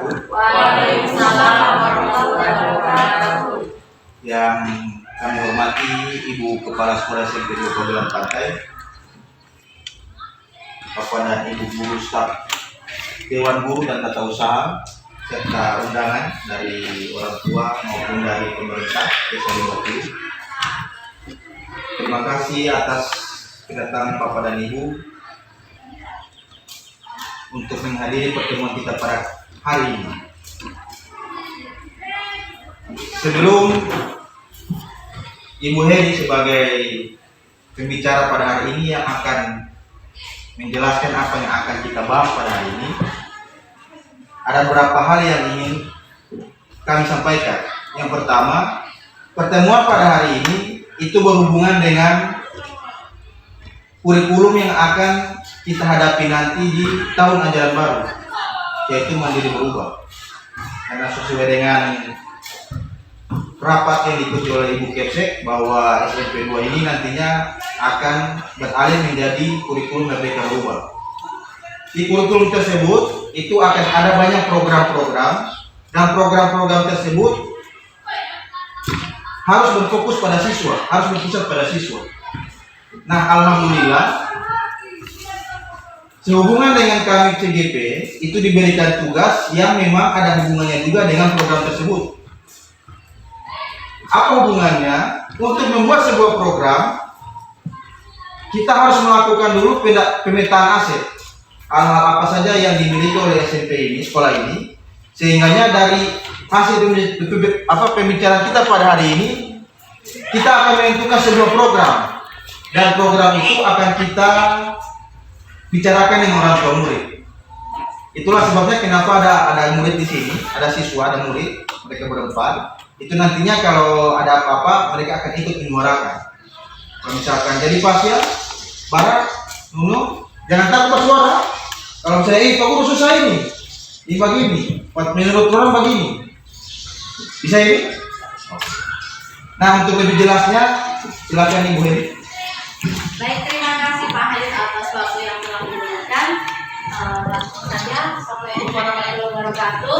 Waalaikumsalam warahmatullahi wabarakatuh. Yang kami hormati Ibu Kepala Sekolah SMP 29 Pantai, Bapak dan Ibu Guru Staf Dewan Guru dan Tata Usaha, serta undangan dari orang tua maupun dari pemerintah Desa Limbatu. Terima kasih atas kedatangan Bapak dan Ibu untuk menghadiri pertemuan kita pada hari ini. Sebelum Ibu Heri sebagai pembicara pada hari ini yang akan menjelaskan apa yang akan kita bahas pada hari ini, ada beberapa hal yang ingin kami sampaikan. Yang pertama, pertemuan pada hari ini itu berhubungan dengan kurikulum yang akan kita hadapi nanti di tahun ajaran baru, yaitu Mandiri Berubah. Karena sesuai dengan rapat yang diikuti oleh Ibu Kepsek bahwa SMP 2 ini nantinya akan beralih menjadi kurikulum Merdeka Berubah. Di kurikulum tersebut itu akan ada banyak program-program, dan program-program tersebut harus berfokus pada siswa, harus berpusat pada siswa. Nah, alhamdulillah sehubungan dengan kami CGP itu diberikan tugas yang memang ada hubungannya juga dengan program tersebut. Apa hubungannya? Untuk membuat sebuah program, kita harus melakukan dulu pemetaan aset. Hal-hal apa saja yang dimiliki oleh SMP ini, sekolah ini, sehingganya dari hasil pembicaraan kita pada hari ini, kita akan menentukan sebuah program, dan program itu akan kita bicarakan dengan orang tua murid. Itulah sebabnya kenapa ada murid di sini, ada siswa, ada murid, mereka berempat. Itu nantinya kalau ada apa-apa mereka akan ikut menyuarakan. Kalau misalkan jadi Pasya, Barat, Nuno, jangan takut bersuara. Kalau misalnya Pak Guru susah ini begini, menurut orang begini, bisa ini? Nah, untuk lebih jelasnya silakan Ibu Heri. Baik, terima kasih Pak Haris atas waktu yang telah diberikan. Langsung saja, Assalamualaikum warahmatullahi wabarakatuh.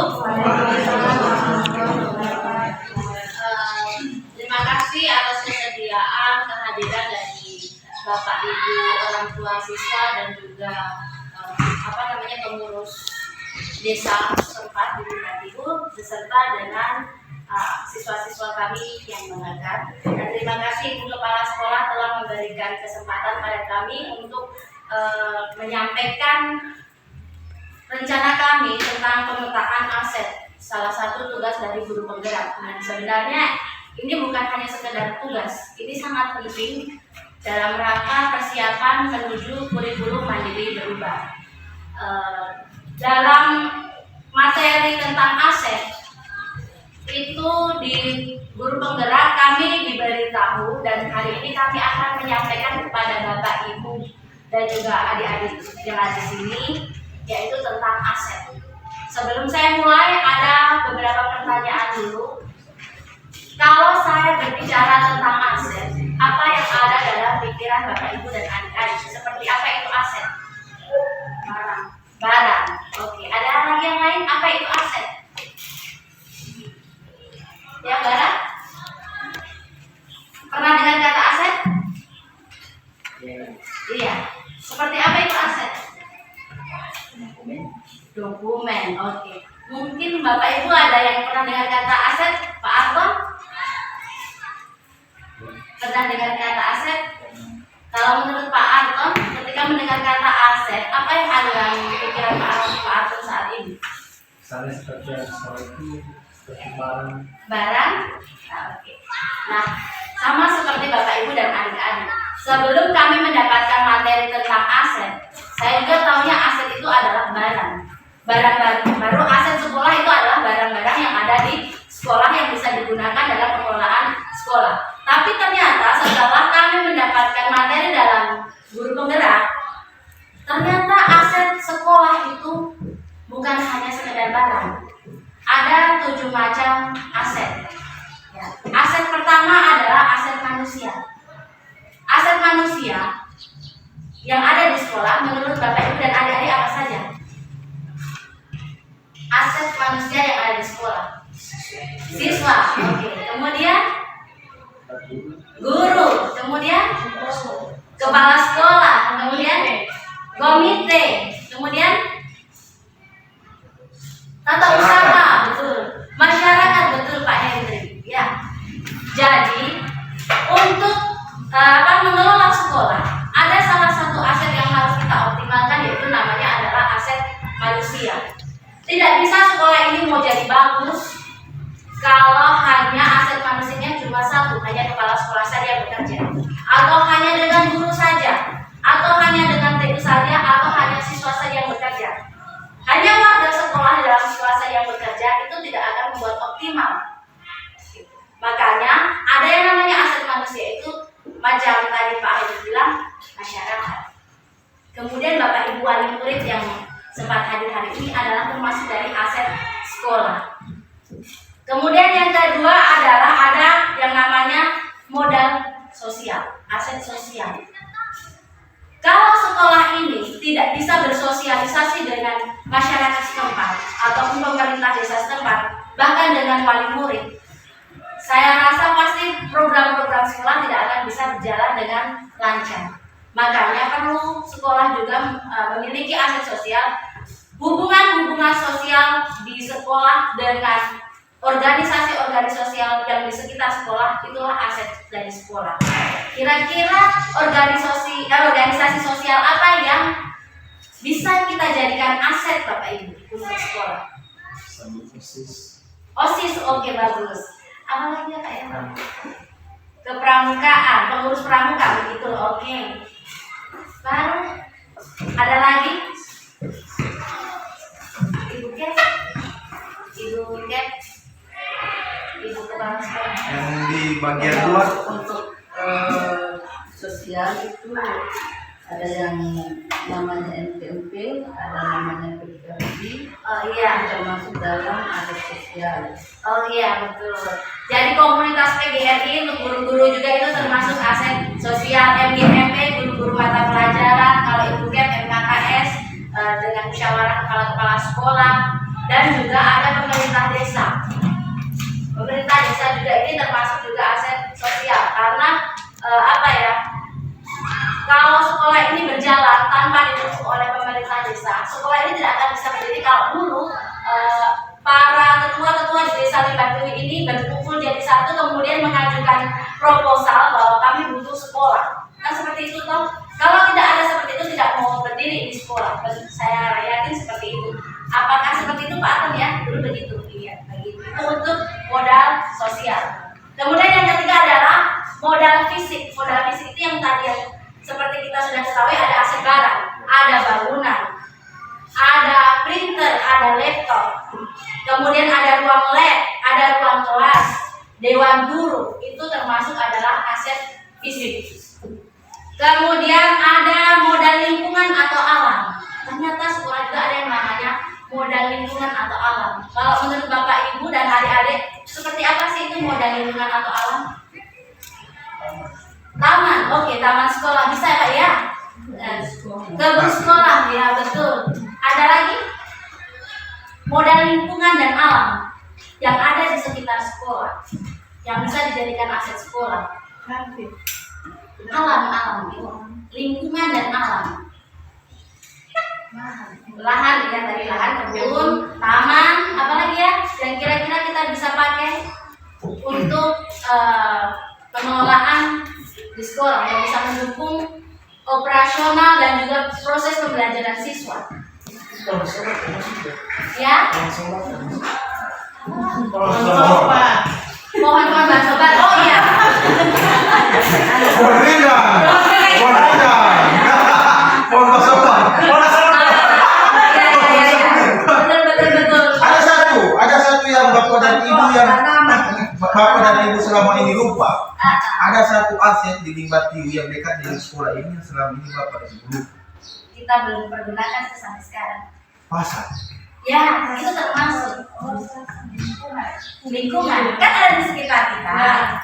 Terima kasih atas kesediaan kehadiran dari Bapak Ibu orang tua siswa dan juga pengurus desa setempat di Ibu beserta dengan siswa-siswa kami yang mendengar. Dan terima kasih Ibu Kepala Sekolah telah memberikan kesempatan pada kami untuk menyampaikan rencana kami tentang pemetaan aset, salah satu tugas dari guru penggerak. Nah, sebenarnya ini bukan hanya sekedar tugas, ini sangat penting dalam rangka persiapan menuju kurikulum Mandiri Berubah. Dalam materi tentang aset itu di guru penggerak kami diberitahu, dan hari ini kami akan menyampaikan kepada Bapak Ibu dan juga adik-adik yang ada di sini, yaitu tentang aset. Sebelum saya mulai, ada beberapa pertanyaan dulu. Kalau saya berbicara tentang aset, apa yang ada dalam pikiran Bapak Ibu dan adik-adik? Seperti apa itu aset? Barang. Oke. Ada lagi yang lain? Apa itu aset? Ya, barang? Pernah dengar kata aset? Iya. Seperti apa itu aset? Dokumen. Oke. Mungkin Bapak Ibu ada yang pernah dengar kata aset? Pak Arton? Pernah dengar kata aset? Kalau menurut Pak Arton, ketika mendengar kata aset, apa yang ada dalam pikiran Pak Arton saat ini? Misalnya seperti yang sekolah itu seperti barang. Barang? Nah, oke. Nah, sama seperti Bapak Ibu dan adik-adik. Sebelum kami mendapatkan materi tentang aset, saya juga tahunya aset itu adalah barang. Baru aset sekolah itu adalah barang-barang yang ada di sekolah yang bisa digunakan dalam pengelolaan sekolah. Tapi ternyata setelah kami mendapatkan materi dalam guru penggerak, ternyata aset sekolah itu bukan hanya sekedar barang. Ada 7 macam aset. Ya. Aset pertama adalah aset manusia. Aset manusia yang ada di sekolah menurut Bapak Ibu dan adik-adik apa saja? aset manusia yang ada di sekolah. Siswa, oke. Kemudian guru, kemudian kepala sekolah, kemudian komite, kemudian tata usaha, betul. Masyarakat, betul Pak Hendri. Ya. Jadi untuk mengelola sekolah ada salah satu aset yang harus kita optimalkan, yaitu namanya adalah aset manusia. Tidak bisa sekolah ini mau jadi bagus kalau hanya aset manusianya cuma satu, hanya kepala sekolah saja yang bekerja, atau hanya dengan guru saja, atau hanya dengan TU saja, atau hanya siswa saja yang bekerja. Hanya warga sekolah dalam sekolah saja yang bekerja itu tidak akan membuat optimal. Makanya ada yang namanya aset manusia itu macam tadi Pak Haji bilang, masyarakat. Kemudian Bapak Ibu wali murid yang sempat hadir hari ini adalah termasuk dari aset sekolah. Kemudian yang kedua adalah ada yang namanya modal sosial, aset sosial. Kalau sekolah ini tidak bisa bersosialisasi dengan masyarakat setempat ataupun pemerintah desa setempat, bahkan dengan wali murid, saya rasa pasti program-program sekolah tidak akan bisa berjalan dengan lancar. Makanya perlu sekolah juga memiliki aset sosial, hubungan-hubungan sosial di sekolah dengan organisasi-organisasi sosial yang di sekitar sekolah, itulah aset dari sekolah. Kira-kira organisasi sosial apa yang bisa kita jadikan aset Bapak Ibu untuk sekolah? OSIS, oke, bagus. Apa lagi ya Kak ya? Kepramukaan, pengurus pramuka, begitu, oke. Baru ada lagi? Ibu Ket, Ibu kepala sekolah. Yang di bagian luar Untuk sosial itu ada yang namanya NPMP, ada namanya PKB. Oh iya, Termasuk dalam aset sosial. oh iya betul. Jadi komunitas PGRI untuk guru-guru juga itu termasuk aset sosial. MGMP guru-guru mata pelajaran, kalau Ibu Ket MKKS dengan musyawarah kepala-kepala sekolah, dan juga ada pemerintah desa. Pemerintah desa juga ini termasuk juga aset sosial karena kalau sekolah ini berjalan tanpa didukung oleh pemerintah desa, sekolah ini tidak akan bisa berdiri. Kalau dulu para ketua-ketua di desa Limbatuhi ini berkumpul jadi satu, kemudian mengajukan proposal bahwa kami butuh sekolah. Kan seperti itu toh. Kalau tidak ada seperti itu, tidak mau berdiri di sekolah. Saya yakin seperti itu. Apakah seperti itu Pak Atem ya? Dulu begitu. Iya, begitu. Itu untuk modal sosial. Kemudian yang ketiga adalah modal fisik. Modal fisik itu yang tadi yang seperti kita sudah ketahui, ada aset barang, ada bangunan, ada printer, ada laptop, kemudian ada ruang lab, ada ruang kelas, dewan guru, itu termasuk adalah aset fisik. Kemudian ada modal lingkungan atau alam. Ternyata sekolah juga ada yang namanya modal lingkungan atau alam. Kalau menurut Bapak Ibu dan adik-adik, seperti apa sih itu modal lingkungan atau alam? Taman, oke, taman sekolah bisa ya Pak ya? Kebun sekolah, ya betul. Ada lagi? Modal lingkungan dan alam yang ada di sekitar sekolah, yang bisa dijadikan aset sekolah. Alam, lingkungan dan alam. Lahan, ya tadi lahan, kebun, taman, apa lagi ya? Dan kira-kira kita bisa pakai untuk pengelolaan di sekolah yang bisa mendukung operasional dan juga proses pembelajaran siswa. Ya? Pohon Mbak Sobat. Oh iya. Betul. Ada satu yang Bapak dan Ibu selama ini lupa. Ada satu aset di Limbatuhi yang dekat dengan sekolah ini yang selama ini Bapak dan Ibu lupa. Kita belum pergunakan sampai sekarang. Pasar. Ya, itu termasuk lingkungan. Kan ada di sekitar kita. Ya.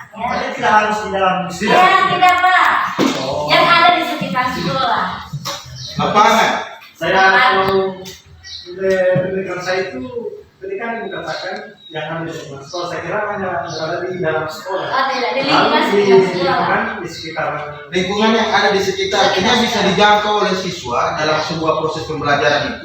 Tidak harus di dalam Ya, tidak Pak. Yang ada di sekitar sekolah. Lapangan. Saya kalau pendidikan saya itu Tadi kan dikatakan yang ada di lingkungan sekolah. Saya kira hanya berada di dalam sekolah. Oh, tidak di Lalu lingkungan di sekolah. lingkungan di sekitar Lingkungan yang ada di sekitar artinya bisa dijangkau oleh siswa dalam sebuah proses pembelajaran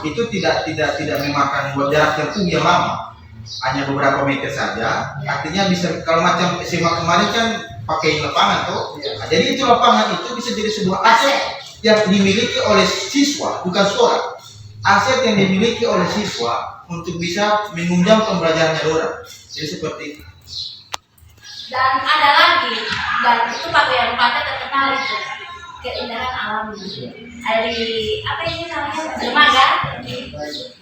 itu tidak memakan jarak tempuh yang lama, hanya beberapa meter saja. Artinya bisa, kalau macam SMA kemarin kan pakai lapangan tuh. Nah, jadi itu lapangan itu bisa jadi sebuah aset yang dimiliki oleh siswa, bukan sekolah. Aset yang dimiliki oleh siswa untuk bisa menunjang pembelajarannya orang. Jadi seperti itu. Dan ada lagi, dan itu paguyuban pantai terkenal itu keindahan alamnya. Ada di apa ini namanya dermaga,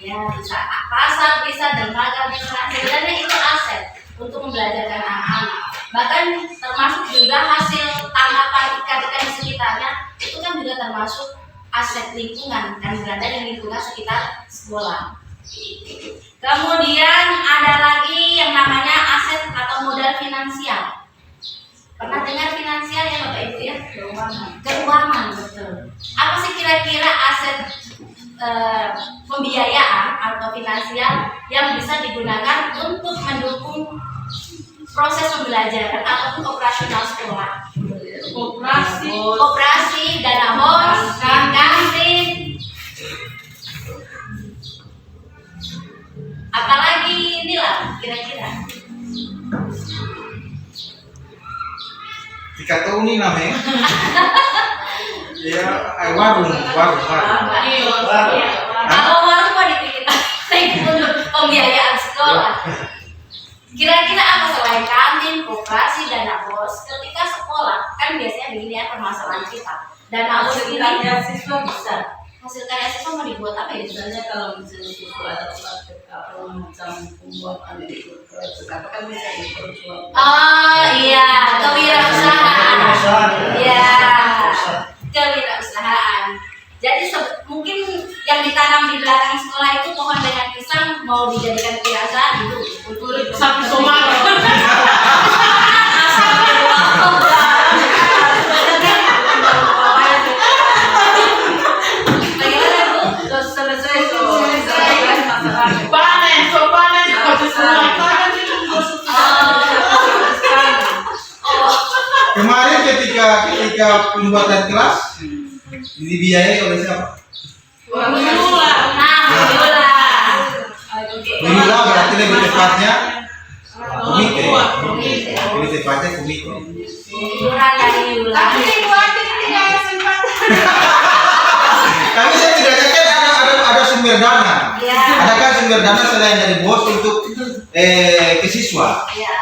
ya bisa pasar, bisa dermaga, bisa. Sebenarnya itu aset untuk membelajarkan anak-anak. Bahkan termasuk juga hasil tangkapan ikan-ikan di sekitarnya itu kan juga termasuk aset lingkungan dan berada di lingkungan sekitar sekolah. Kemudian ada lagi yang namanya aset atau modal finansial. Pernah dengar finansial ya Bapak Ibu ya? Keuangan, betul. Apa sih kira-kira aset pembiayaan atau finansial yang bisa digunakan untuk mendukung proses pembelajaran ataupun operasional sekolah? Operasi, dana bos, kantin, apalagi inilah kira-kira. Tiga tahun ini namanya. Ya, warung. Kalau warung mau dipikir untuk pembiayaan sekolah. Kira-kira apa selain kantin, koperasi, dana bos? Ketika sekolah kan biasanya begini ya permasalahan kita. Dana bos ini siswa bisa. hasil karya siswa mau dibuat apa ya? Misalnya kalau misalnya siswa ada praktek apa macam pembuatan itu apa kan bisa diperjual. Oh iya, kewirausahaan. Iya, kewirausahaan. Jadi mungkin yang ditanam di belakang sekolah itu pohon dengan pisang mau dijadikan kewirausahaan itu untuk Sapi somar. Kemarin ketika pembuatan kelas dibiayai oleh siapa? Menula berarti lebih tepatnya komite. Lebih tepatnya komite. Iuran dari Yula. Tapi saya tidak yakin ada sumber dana. Iya. Ada kan sumber dana selain dari bos untuk ke siswa. Iya.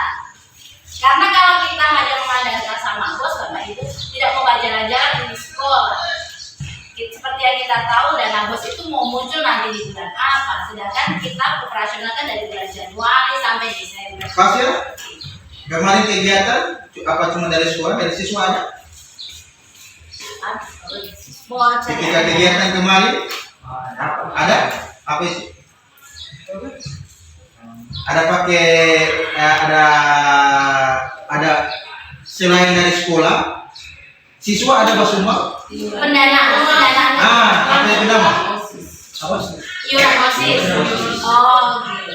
Karena kalau kita hanya mengandalkan sama bos, Bapak Ibu tidak mau jalan-jalan di sekolah. Seperti yang kita tahu, dana bos itu mau muncul nanti di bulan apa, sedangkan kita operasionalkan dari bulan Januari sampai Desember. Pas ya? Kemarin kegiatan apa cuma dari sekolah, dari siswa aja? Ketika kegiatan kemarin ada apa itu? Ada pakai ada selain dari sekolah, siswa ada apa semua? Pendanaan. Apa yang bernama? Apa sih? Iuran OSIS. Oh, gitu.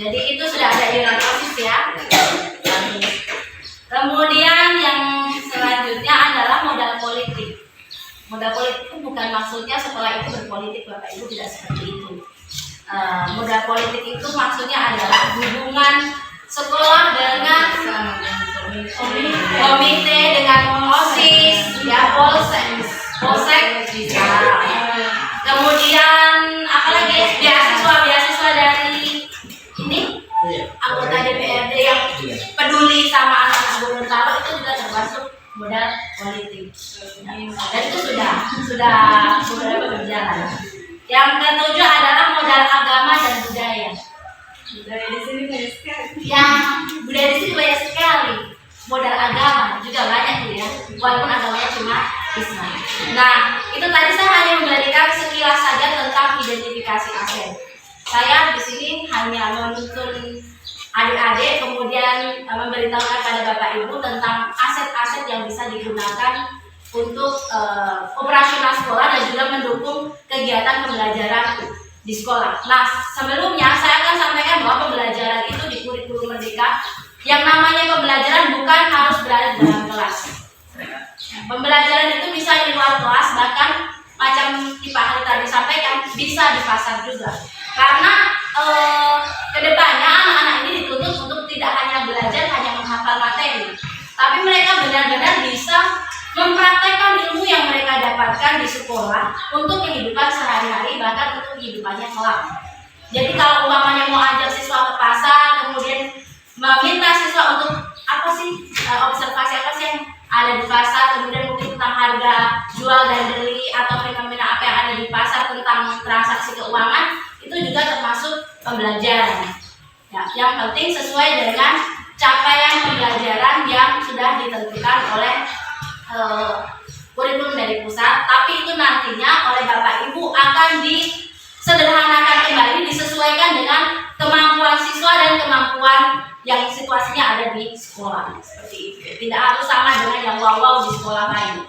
Jadi itu sudah ada iuran OSIS ya. Kemudian yang selanjutnya adalah modal politik. Modal politik itu bukan maksudnya sekolah itu berpolitik, Bapak Ibu, tidak seperti itu. Modal politik itu maksudnya adalah hubungan sekolah dengan komite, dengan OSIS, ya polsek, kemudian apalagi beasiswa dari ini anggota DPRD yang peduli sama anak-anak Gorontalo itu juga termasuk modal politik. Dan itu sudah beberapa berjalan. Yang ketujuh adalah modal agama dan budaya. Budaya di sini banyak sekali. Budaya di sini banyak sekali. Modal agama juga banyak tuh ya, walaupun agamanya cuma Islam. Nah, itu tadi saya hanya memberikan sekilas saja tentang identifikasi aset. Saya di sini hanya menuntun adik-adik, kemudian memberitahukan pada Bapak Ibu tentang aset-aset yang bisa digunakan untuk operasional sekolah dan juga mendukung kegiatan pembelajaran di sekolah. Nah, sebelumnya saya akan sampaikan bahwa pembelajaran itu di kurikulum Merdeka, yang namanya pembelajaran bukan harus berada di dalam kelas. Pembelajaran itu bisa di luar kelas, bahkan macam di Pak Hari tadi sampaikan bisa di pasar juga. Karena kedepannya anak-anak ini dituntut untuk tidak hanya belajar, hanya menghafal materi, tapi mereka benar-benar bisa mempraktekkan ilmu yang mereka dapatkan di sekolah untuk kehidupan sehari-hari, bahkan untuk kehidupannya kelak. Jadi kalau umpamanya mau ajak siswa ke pasar, kemudian meminta siswa untuk apa sih observasi apa sih yang ada di pasar, kemudian mungkin tentang harga jual dan beli atau fenomena apa yang ada di pasar tentang transaksi keuangan, itu juga termasuk pembelajaran. Ya, yang penting sesuai dengan capaian pembelajaran yang sudah ditentukan oleh kurikulum dari pusat, tapi itu nantinya oleh Bapak Ibu akan disederhanakan kembali, disesuaikan dengan kemampuan siswa dan kemampuan yang situasinya ada di sekolah. Seperti itu. Tidak harus sama dengan yang wow-wow di sekolah lain.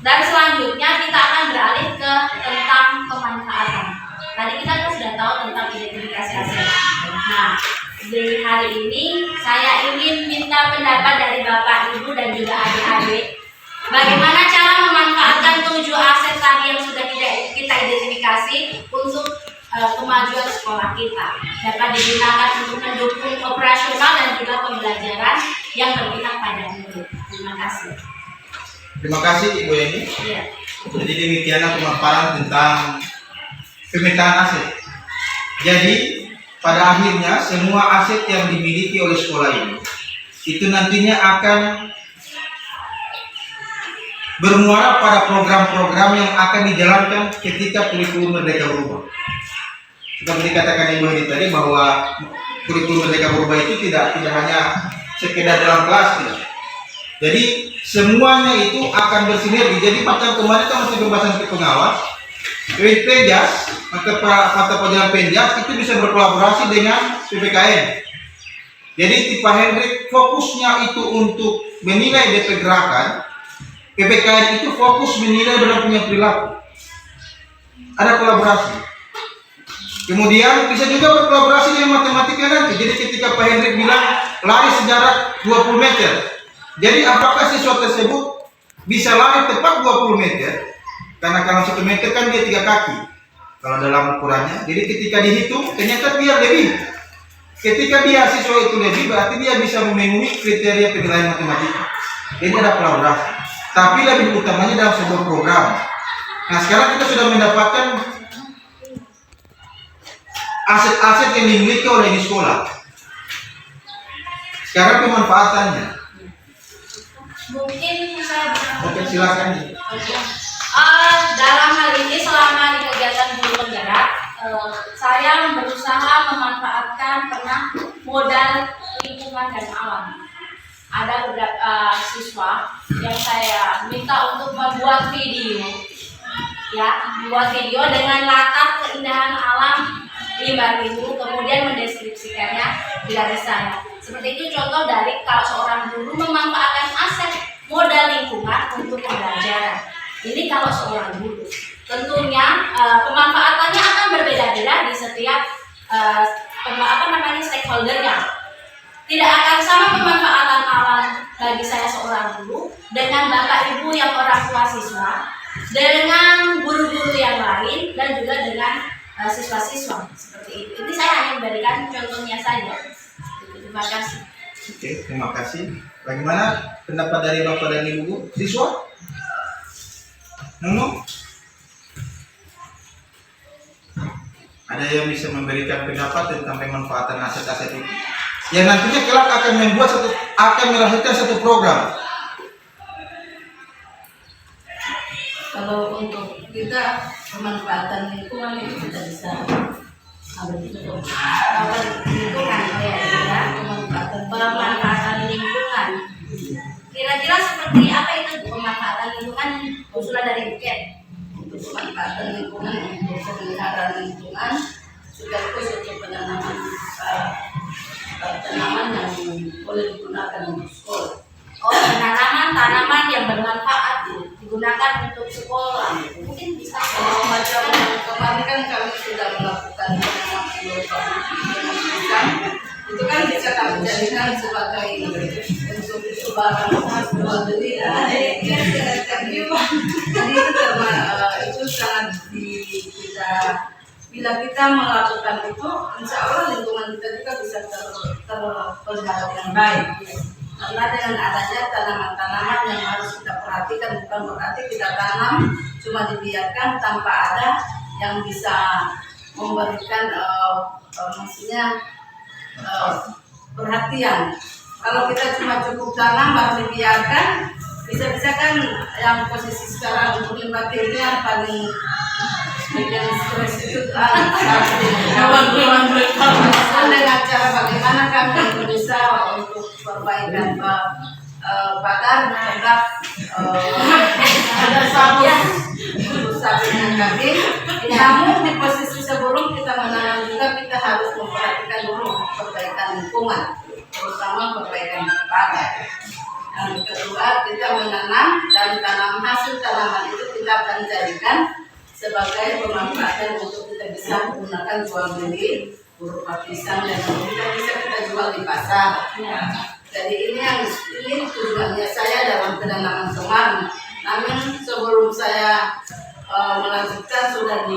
Dan selanjutnya kita akan beralih ke tentang pemanfaatan. Tadi kita kan sudah tahu tentang identifikasi aset. Nah, di hari ini saya ingin minta pendapat dari Bapak Ibu dan juga adik-adik, bagaimana cara memanfaatkan 7 aset tadi yang sudah kita identifikasi untuk kemajuan sekolah kita, dapat digunakan untuk mendukung operasional dan juga pembelajaran yang berpihak pada murid. Terima kasih. Terima kasih Ibu Yeni. Iya. Jadi demikianlah pemaparan tentang pemetaan aset. Jadi pada akhirnya semua aset yang dimiliki oleh sekolah ini itu nantinya akan bermuara pada program-program yang akan dijalankan ketika kurikulum Merdeka berubah. Seperti dikatakan Ibu Heni tadi bahwa kurikulum Merdeka berubah itu tidak hanya sekedar dalam kelas, tidak. Jadi semuanya itu akan bersinergi. Jadi macam kemarin kan masih pembahasan ke pengawas, Penjas, mata pelajaran Penjas itu bisa berkolaborasi dengan PPKN. Jadi Pak Hendrik fokusnya itu untuk menilai DP gerakan, PPKN itu fokus menilai dalam punya perilaku. Ada kolaborasi. Kemudian bisa juga berkolaborasi dengan matematika nanti. Jadi ketika Pak Hendrik bilang lari sejarak 20 meter, jadi apakah siswa tersebut bisa lari tepat 20 meter? Karena kalau 1 meter kan dia 3 kaki kalau dalam ukurannya. Jadi ketika dihitung ternyata dia lebih. Ketika dia siswa itu lebih, berarti dia bisa memenuhi kriteria penilaian matematika. Jadi ada kolaborasi. Tapi lebih utamanya dalam sebuah program. Nah sekarang kita sudah mendapatkan aset-aset yang dimiliki oleh di sekolah. Sekarang pemanfaatannya. Mungkin saya bisa. Oke, silakan. Dalam hal ini selama di kegiatan guru penggerak, saya berusaha memanfaatkan modal lingkungan dan alam. Ada beberapa siswa yang saya minta untuk membuat video, membuat video dengan latar keindahan alam Limbar Minggu, kemudian mendeskripsikannya di garis saya. Seperti itu contoh dari kalau seorang guru memanfaatkan aset modal lingkungan untuk pembelajaran. Ini kalau seorang guru. Tentunya pemanfaatannya akan berbeda-beda di setiap stakeholdernya. Tidak akan sama pemanfaatan alam bagi saya seorang guru dengan Bapak Ibu yang orang tua siswa, dengan guru-guru yang lain, dan juga dengan siswa-siswa seperti itu. Ini saya hanya memberikan contohnya saja. Terima kasih. Oke, terima kasih. Bagaimana pendapat dari Bapak dan Ibu siswa? Nono? Ada yang bisa memberikan pendapat tentang pemanfaatan aset-aset itu? Yang nantinya kelak akan melahirkan satu program. Kalau untuk kita pemanfaatan lingkungan itu kita bisa pemanfaatan lingkungan. Kira-kira seperti apa itu pemanfaatan lingkungan usulan dari Buket? untuk pemanfaatan lingkungan, untuk pemeliharaan lingkungan, sekaligus untuk penanaman tanaman yang boleh digunakan untuk sekolah. Oh, penanaman tanaman yang bermanfaat digunakan untuk sekolah. Mungkin bisa Kalau macam kemarin kan kami berupa pisang, itu kan bisa kami jadikan sebagai untuk barang jual beli. Jadi itu sangat kita bila kita melakukan itu, insya Allah lingkungan kita juga bisa terpelihara dengan baik. Karena dengan adanya tanaman-tanaman yang harus kita perhatikan, bukan berarti kita tanam cuma dibiarkan tanpa ada yang bisa memberikan maksudnya perhatian. Kalau kita cuma cukup tanam baru dibiarkan, bisa-bisa kan yang posisi sekarang untuk limbah yang paling yang stres itu dengan cara bagaimana kami bisa untuk perbaikan pagar terhadap ada sapi dengan kambing. Namun di posisi sebelum kita menanam juga kita harus memperhatikan dulu perbaikan lingkungan, terutama perbaikan pagar. Yang kedua, kita menanam dan hasil tanaman itu kita akan jadikan sebagai pemanfaatan untuk kita bisa menggunakan jual beli berupa pisang dan bisa kita jual di pasar. Jadi ini tujuannya saya dalam penanaman kemarin. Namun sebelum saya melanjutkan sudah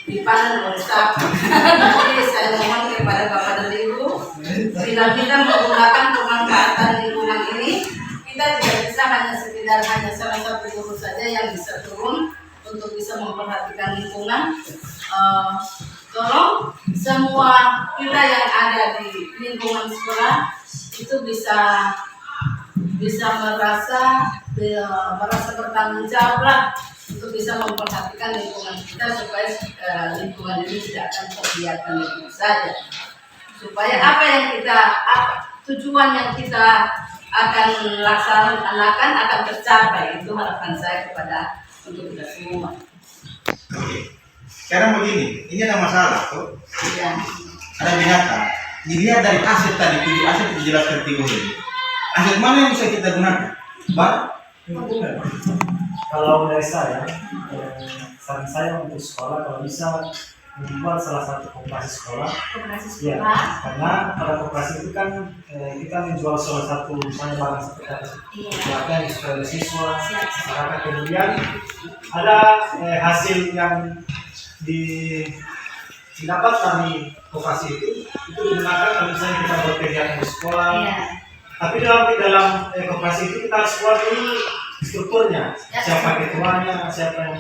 dipanen oleh sapi. Jadi saya mohon kepada Bapak dan Ibu, bila kita menggunakan pemanfaatan lingkungan ini, kita tidak bisa hanya salah satu guru saja yang bisa turun untuk bisa memperhatikan lingkungan. Tolong semua kita yang ada di lingkungan sekolah itu bisa merasa bertanggung jawab lah untuk bisa memperhatikan lingkungan kita supaya lingkungan ini tidak akan terbiarkan begitu saja. Supaya tujuan yang kita akan laksanakan akan tercapai. Itu harapan saya kepada untuk kita semua. Oke. Sekarang begini, ini ada masalah tuh. Iya. Ada binatang. Dilihat dari aset tadi, 7 aset dijelaskan timur ini. Aset mana yang bisa kita gunakan? Bar? Kalau dari saya, saran saya untuk sekolah kalau bisa membuat salah satu koperasi sekolah. Ya, karena pada koperasi itu kan kita menjual salah satu misalnya barang seperti apa sih? Bahkan supaya siswa, masyarakat kemudian ada hasil yang didapat dari koperasi itu digunakan kalau misalnya kita berkegiatan di sekolah. Tapi dalam koperasi itu kita harus buat ini strukturnya, siapa ketuanya, siapa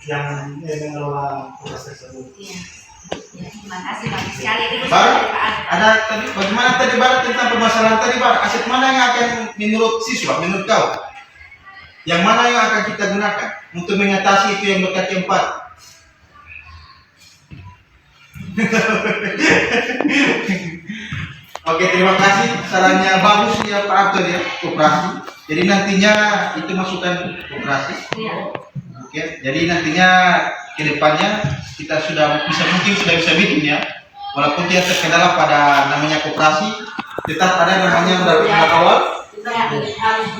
yang mengelola koperasi tersebut. Terima kasih banyak sekali. Bar, ada tadi bagaimana tadi Bar tentang permasalahan tadi Bar, aset mana yang akan menurut siswa, menurut kau? Yang mana yang akan kita gunakan untuk mengatasi itu yang berkaki 4? Oke, terima kasih. Sarannya bagus ya Pak Arthur ya, koperasi. Jadi nantinya itu masukan koperasi. Oke, jadi nantinya ke depannya kita mungkin sudah bisa bikin ya. Walaupun tidak terkendala pada namanya koperasi, tetap ada namanya modal awal. Kita harus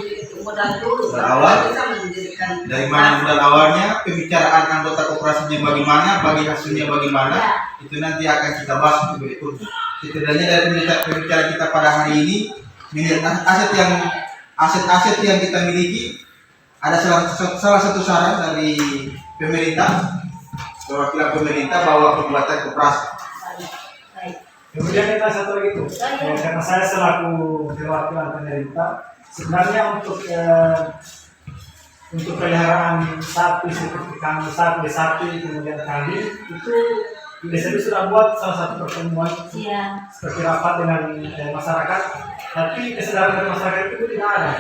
modal dulu. Modal awal. Kita mendirikan. Dari mana modal awalnya, pembicaraan anggota koperasinya bagaimana, bagi hasilnya bagaimana, itu nanti akan kita bahas untuk berikutnya. Setidaknya dari pembicaraan kita pada hari ini, melihat aset-aset yang kita miliki, ada salah satu saran dari pemerintah, perwakilan pemerintah bahwa pembuatan koperasi. Kemudian kita satu lagi tuh, karena saya selaku perwakilan pemerintah, sebenarnya untuk peliharaan sapi seperti kambing, sapi, kemudian kambing itu biasanya sudah buat salah satu pertemuan seperti rapat dengan masyarakat, tapi kesadaran dari masyarakat itu tidak ada.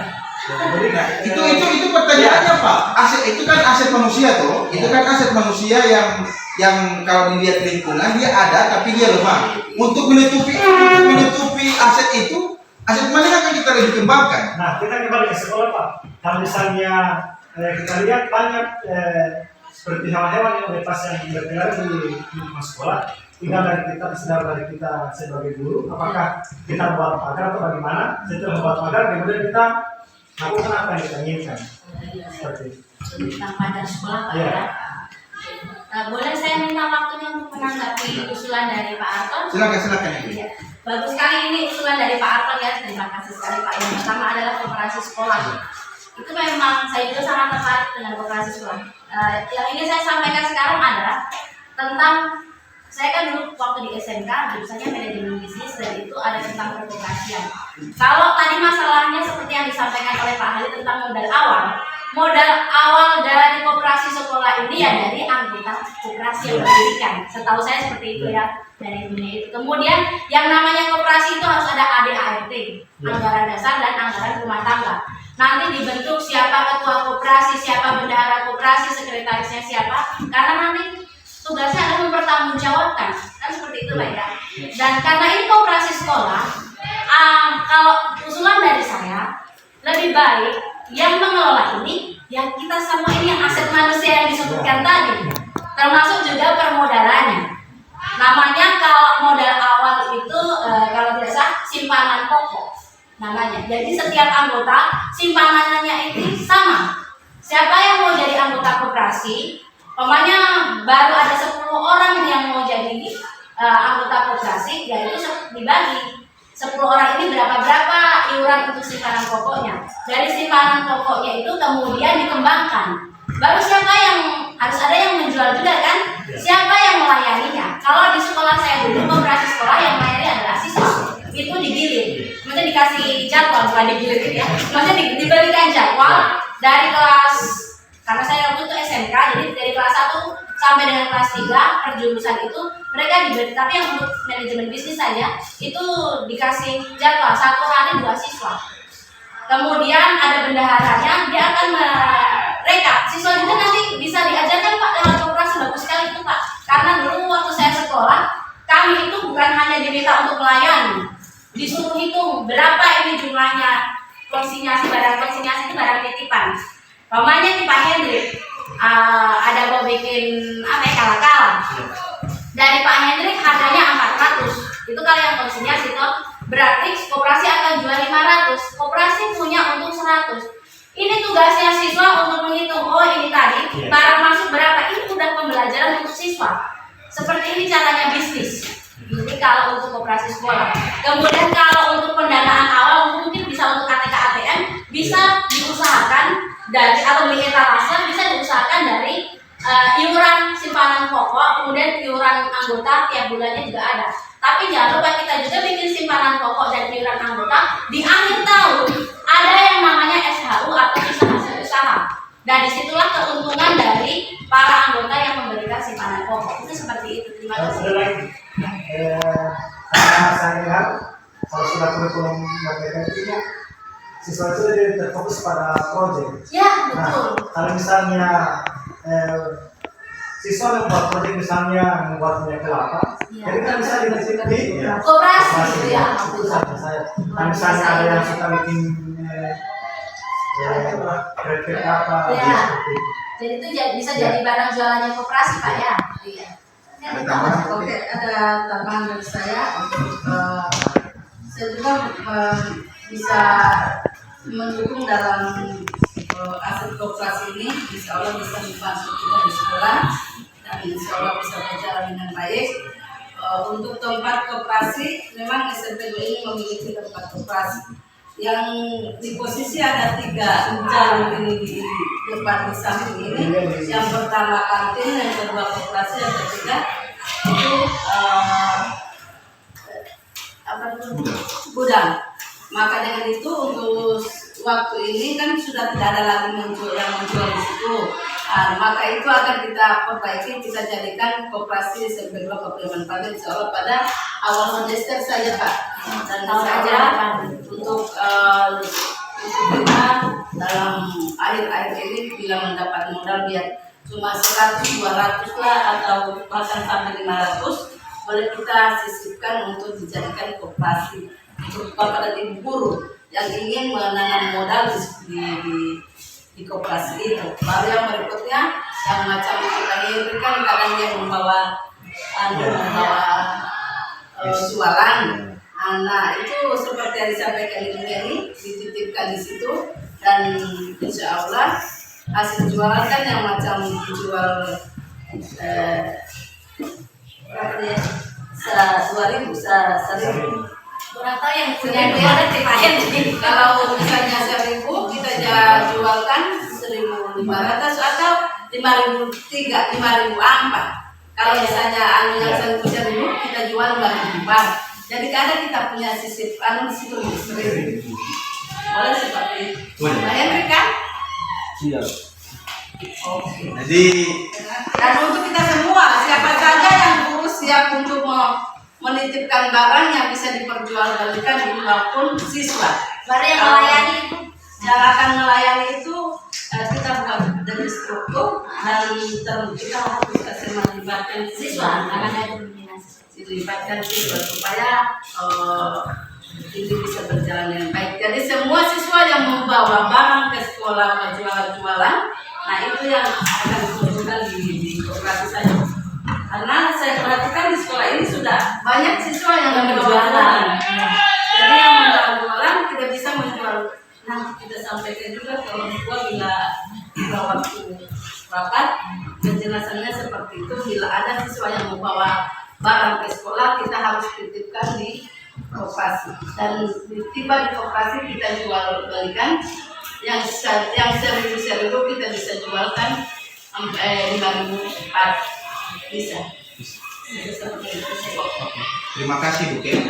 Jadi itu pertanyaannya Pak. Aset itu kan aset manusia tuh. Itu kan aset manusia yang kalau dilihat lingkungan dia ada tapi dia lemah. Untuk menutupi aset itu, aset mana yang akan kita lebih kembangkan? Nah, kita kembali ke sekolah Pak. Kalau misalnya kita lihat banyak seperti hewan-hewan yang lepas yang berkeliaran di lingkungan sekolah, tinggal dari kita, kesadaran dari kita sebagai guru, apakah kita buat pagar atau bagaimana. Setelah membuat pagar, kemudian kita lakukan apa yang kita inginkan. Seperti itu. Tentang pada sekolah Pak ya. Boleh saya minta waktunya untuk kasih usulan dari Pak Arton. Silakan Ibu. Ya. Bagus sekali ini usulan dari Pak Arton ya. Terima kasih sekali Pak. Yang pertama adalah koperasi sekolah. Itu memang saya juga sangat tertarik dengan koperasi sekolah. Yang ingin saya sampaikan sekarang adalah tentang saya kan dulu waktu di SMK jurusannya manajemen bisnis dan itu ada tentang perkoperasian. Kalau tadi masalahnya seperti yang disampaikan oleh Pak Halid tentang modal awal dari koperasi sekolah ini ya dari anggota koperasi yang mendirikan. Setahu saya seperti itu ya dari dunia itu. Kemudian yang namanya koperasi itu harus ada ADART, anggaran dasar dan anggaran rumah tangga. Nanti dibentuk siapa ketua koperasi, siapa bendahara koperasi, sekretarisnya siapa. Karena nanti tugasnya adalah mempertanggungjawabkan, kan seperti itu Pak ya. Dan karena ini koperasi sekolah, kalau usulan dari saya lebih baik yang mengelola ini ya kita semua ini yang aset manusia yang disebutkan tadi, termasuk juga permodalannya. Namanya kalau modal awal itu kalau tidak salah simpanan pokok namanya. Jadi setiap anggota simpanannya itu sama. Siapa yang mau jadi anggota koperasi? Pokoknya baru ada 10 orang yang mau jadi anggota koperasi, yaitu dibagi 10 orang ini berapa iuran untuk simpanan pokoknya. Dari simpanan pokoknya itu kemudian dikembangkan. Baru siapa yang harus ada yang menjual juga kan? Siapa yang melayaninya? Kalau di sekolah saya dulu koperasi sekolah yang melayani adalah siswa. Itu digilir, maksudnya dikasih jadwal bukan digilir ya. Maksudnya diberikan jadwal dari kelas. Karena saya waktu itu SMK, jadi dari kelas 1 sampai dengan kelas 3 per jurusan itu mereka diberi, tapi yang untuk manajemen bisnis saja itu dikasih jadwal 1 hari 2 siswa. Kemudian ada bendaharanya, dia akan merekap. Siswa juga nanti bisa diajarkan Pak lewat koperasi, bagus sekali itu Pak. Karena dulu waktu saya sekolah, kami itu bukan hanya diminta untuk melayani, disuruh hitung berapa ini jumlahnya konsinyasi, barang konsinyasi itu barang titipan. Pamanya di Pak Hendrik ada mau bikin kala-kala. Dari Pak Hendrik harganya 400. Itu kalau yang konsinyasi itu berarti koperasi akan jual 500. Koperasi punya untung 100. Ini tugasnya siswa untuk menghitung. Oh ini tadi barang masuk berapa. Ini udah pembelajaran untuk siswa. Seperti ini caranya bisnis. Ini kalau untuk koperasi sekolah. Kemudian kalau untuk pendanaan awal mungkin bisa untuk KTK ATM bisa diusahakan dari atau beli etalase bisa diusahakan dari iuran simpanan pokok, kemudian iuran anggota tiap bulannya juga ada. Tapi jangan lupa kita juga bikin simpanan pokok dan iuran anggota di akhir tahun ada yang namanya SHU atau usaha. Dan disitulah keuntungan dari para anggota yang memberikan simpanan pokok. Itu seperti itu. Terima kasih. Ada lagi. Karena saya lihat kalau sudah kurikulum mereka itu siswa itu lebih terfokus pada proyek. Ya, betul. Nah, kalau misalnya siswa membuat proyek misalnya membuat minyak kelapa, jadi kan bisa dikasih di koperasi ya. Itu saja saya. Kalau misalnya ada yang suka bikin keripik apa, Ya. seperti itu. Jadi itu bisa jadi barang jualannya koperasi Pak ya. Iya. Ada tambahan? Oke, ada tambahan dari saya. Saya juga bisa mendukung dalam aset koperasi ini. Insya Allah bisa membantu kita di sekolah dan insya Allah bisa berjalan dengan baik. Untuk tempat koperasi, memang SMP ini memiliki tempat koperasi yang di posisi ada 3 jalur ini di depan di samping ini. Yang pertama kantin, yang kedua koperasi, yang ketiga itu gudang. Maka dengan itu untuk waktu ini kan sudah tidak ada lagi yang menjual di situ. Maka itu akan kita perbaiki, kita jadikan koperasi SMP 2 Kabupaten Pati insya Allah pada awal semester saja Pak. Dan saja untuk kita dalam akhir-akhir ini bila mendapat modal biar cuma 100-200 lah atau bahkan sampai 500 boleh kita sisipkan untuk dijadikan koperasi untuk pada ibu guru yang ingin menanam modal di koperasi itu. Baru yang berikutnya yang macam kita ini kan kadang dia membawa jualan. Nah itu seperti yang disampaikan Ibu ini dititipkan di situ dan insya Allah hasil jualan kan yang macam dijual 2.000 1.000. Kurang tahu yang punya dia ada tipain. Kalau misalnya 1.000 kita jualkan 1.500 atau 5.003, 5.004. Kalau misalnya anu yang 1.000 kita jual 2.004. Jadi kadang kita punya sisip anu di situ 1.000. Boleh seperti itu. Boleh. Pak Henry kan? Iya. Oke. Jadi Dan untuk kita semua, siapa saja yang guru siap untuk menitipkan barang yang bisa diperjualbelikan di maupun siswa. Baru yang melayani itu Yang akan melayani itu kita bukan dari struktur dan kita harus kasih melibatkan siswa siswa, akan ada pembinaan siswa. dilibatkan siswa supaya ini bisa berjalan dengan baik. Jadi semua siswa yang membawa barang ke sekolah jualan, nah itu yang akan dikumpulkan di koperasi saja. Karena saya perhatikan di sekolah ini sudah banyak siswa yang membawa jualan. Jadi yang membawa jualan tidak bisa menjual. Nanti kita sampaikan juga ke orang tua bila waktu rapat penjelasannya seperti itu. Bila ada siswa yang membawa barang ke sekolah, kita harus titipkan di koperasi. Dan tiba di koperasi kita jual belikan. Yang 1.000 kita bisa jualkan sampai 5.004 bisa. terima kasih Bu Ken.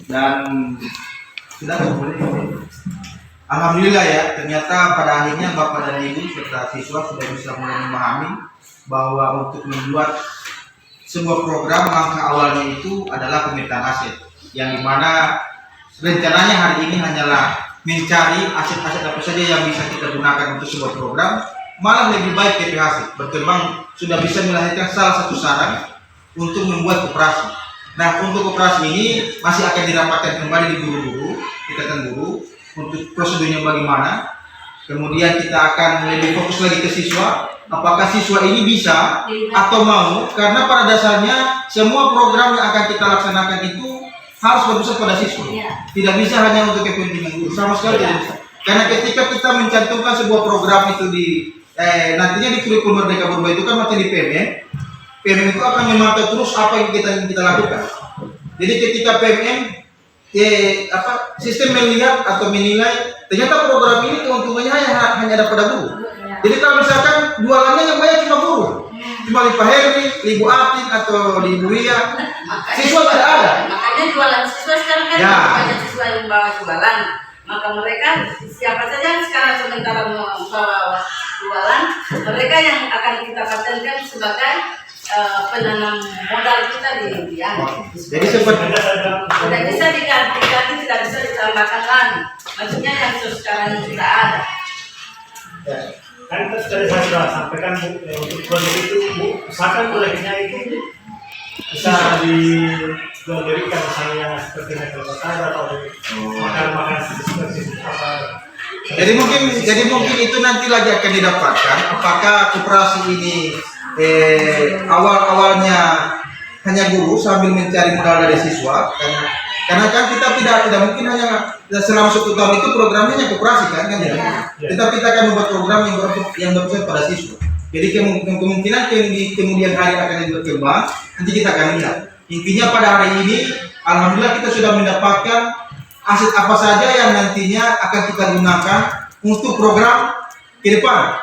Dan sudah boleh. Alhamdulillah ya, ternyata pada akhirnya Bapak dan Ibu serta siswa sudah bisa mulai memahami bahwa untuk membuat sebuah program langkah awalnya itu adalah pemetaan aset, yang dimana rencananya hari ini hanyalah mencari aset-aset apa saja yang bisa kita gunakan untuk sebuah program. Malah lebih baik TPHC berkembang sudah bisa melahirkan salah satu saran untuk membuat koperasi. Nah, untuk koperasi ini masih akan dirapatkan kembali di guru-guru, ikatan guru, untuk prosedurnya bagaimana. Kemudian kita akan lebih fokus lagi ke siswa, apakah siswa ini bisa atau mau, karena pada dasarnya semua program yang akan kita laksanakan itu harus berpusat pada siswa. Tidak bisa hanya untuk kepentingan guru, sama sekali tidak bisa. Karena ketika kita mencantumkan sebuah program itu di nantinya di kurikulum Merdeka Berubah itu kan macam di PMM itu akan memantau terus apa yang kita lakukan. Jadi ketika PMM sistem melihat atau menilai ternyata program ini keuntungannya hanya ada pada guru. Jadi kalau misalkan jualannya yang banyak cuma guru, cuma di Pak Henry, di Ibu Atin atau di Ibu Ria, siswa tidak ada. Makanya jualan siswa sekarang kan Ya. banyak siswa yang membawa jualan. Maka mereka siapa saja yang sekarang sementara membawa jualan, mereka yang akan kita patenkan sebagai penanam modal kita di Jadi seperti tidak bisa diganti, tidak bisa ditambahkan lagi. Maksudnya yang sekarang sudah ada. Kan tadi saya sudah sampaikan Bu, untuk proyek itu Bu, usahakan proyeknya itu bisa diberikan misalnya seperti naik atau makan seperti apa. Jadi mungkin itu nanti lagi akan didapatkan apakah koperasi ini awalnya hanya guru sambil mencari modal dari siswa, karena kan kita tidak mungkin hanya selama 1 tahun itu programnya hanya koperasi kan ya. Tetapi kita akan membuat program yang berpusat pada siswa. Jadi kemungkinan di kemudian hari akan berkembang, nanti kita akan lihat. Intinya pada hari ini alhamdulillah kita sudah mendapatkan aset apa saja yang nantinya akan kita gunakan untuk program ke depan.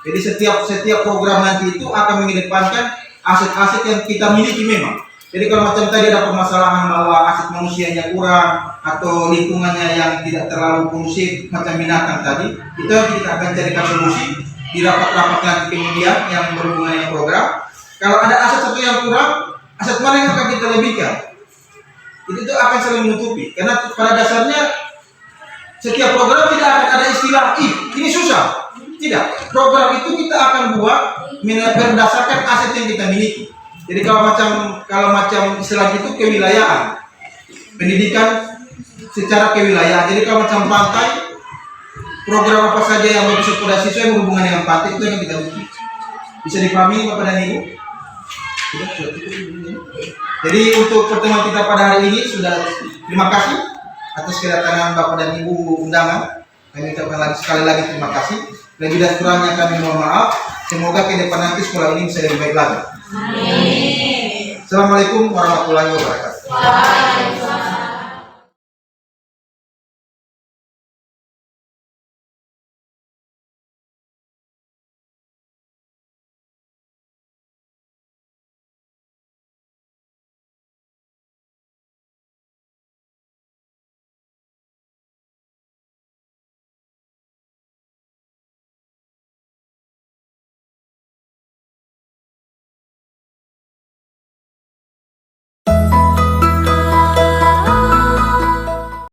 Jadi setiap program nanti itu akan mengedepankan aset-aset yang kita miliki memang. Jadi kalau macam tadi ada permasalahan bahwa aset manusianya kurang atau lingkungannya yang tidak terlalu kondusif macam binatang tadi, itu kita akan carikan solusi di rapat-rapat nanti kemudian yang berhubungan dengan program. Kalau ada aset satu yang kurang, aset mana yang akan kita lebihkan? Itu akan saling menutupi. Karena pada dasarnya setiap program tidak akan ada istilah ini susah. Tidak, program itu kita akan buat berdasarkan aset yang kita miliki. Jadi kalau macam istilah itu kewilayahan, pendidikan secara kewilayahan. Jadi kalau macam pantai, program apa saja yang berpusat pada siswa yang berhubungan dengan pantai itu yang kita buat. Bisa dipahami Bapak dan Ibu? Sudah cukup. Jadi untuk pertemuan kita pada hari ini sudah, terima kasih atas kedatangan Bapak dan Ibu undangan. Kami ucapkan sekali lagi terima kasih. Lebih dan kurangnya kami mohon maaf. Semoga ke depan nanti sekolah ini bisa lebih baik lagi. Amin. Assalamualaikum warahmatullahi wabarakatuh. Waalaikumsalam.